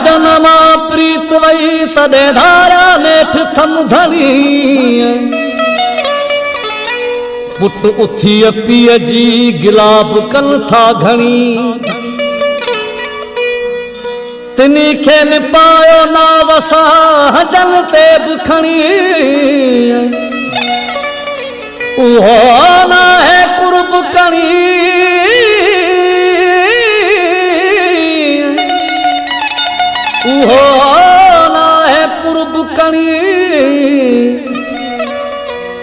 जनमा प्रीत वही तदे धारा नेठ थम धनी पुट उथी पिय जी गिलाब कन था घणी तिनी खे निपायो ना वसा हजन ते बुखणी उहो ना है कुर्ब कणी उहो ना है कुर्ब कणी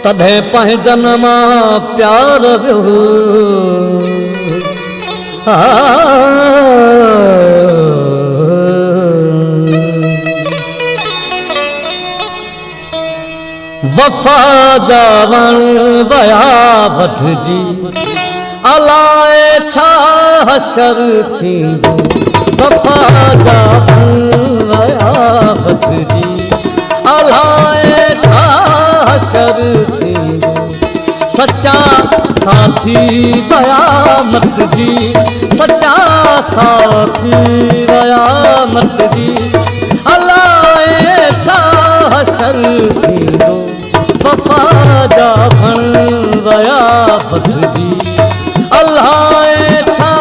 तदे पह जनमा प्यार वियो वफा जावण वया वठजी अलाए छा हशर थी वफा जावण वया वठजी अलाए छा हशर थी सच्चा साथी वया मत जी सच्चा साथी वया मत जी अलाए छा हशर थी वफा जावण वया वठजी अलाए छा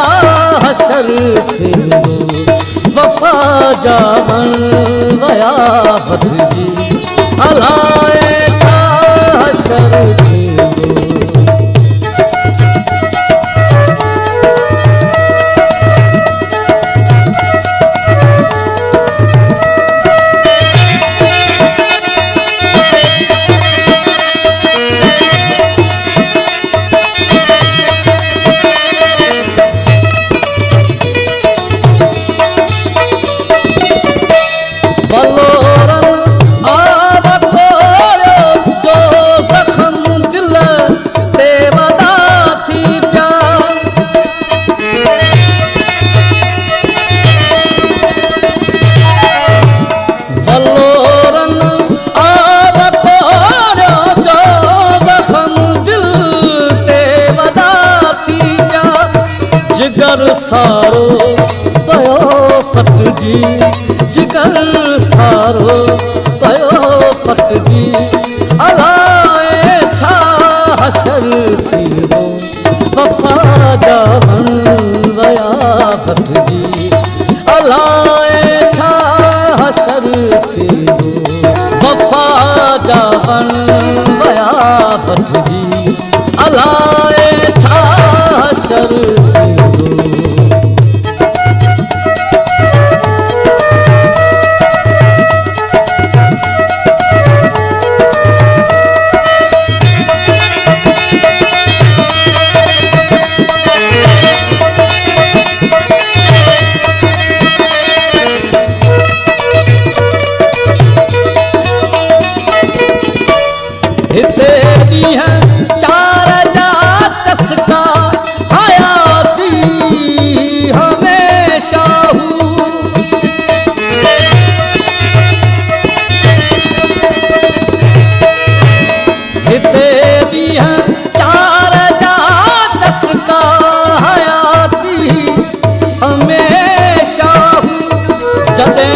हशर थी वफा जावण वया वठजी अलाए छा हशर थी जिगर सारो पयो फटजी जिगर सारो पयो फटजी अलाए छा हशर थी वफा जावण वया फटजी अलाए छा हशर थी वफा जावण वया फटजी अलाए छा हशर चार जा चस्का हयाती हमेशा हिते चार जा चस्का हयाती हमेशा जदे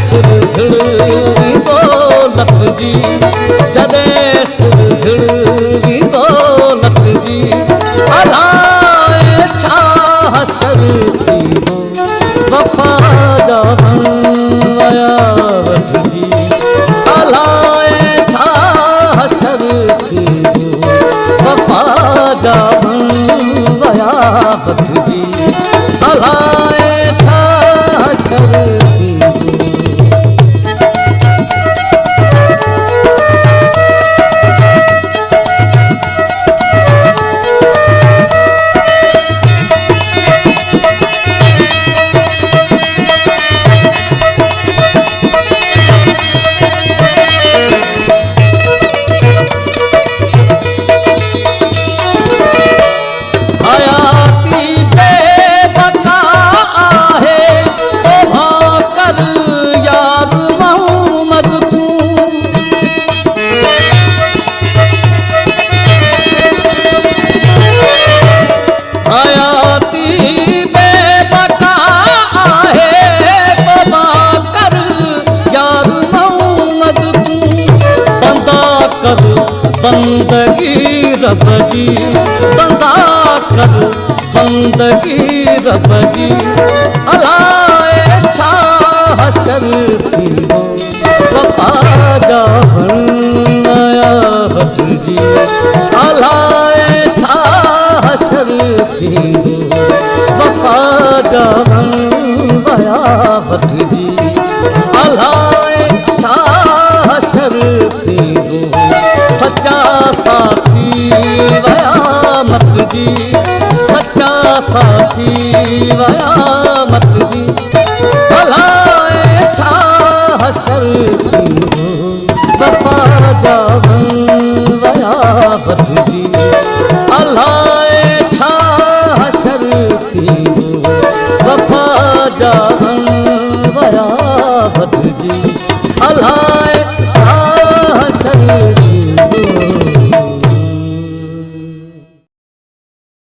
सुरधड़ दौलत जी जदे सुरधड़ अलाए छा हशर थी वफा जावण वया वठजी अलाए छा हशर थी वफा जावण वया वठजी अलाए छा हशर थी हयाती रब जी बंदा कर बंदगी रब जी अलाए छा हशर थींदो वफा जा बण आया वट जी अलाए छा हशर थींदो वफा जा बण आया वट जी अलाए छा हशर थींदो सच्चा साथी वया मत जी सच्चा साथी वया मत जी भलाए छा हशर थींदो वफा जा वया वठ जी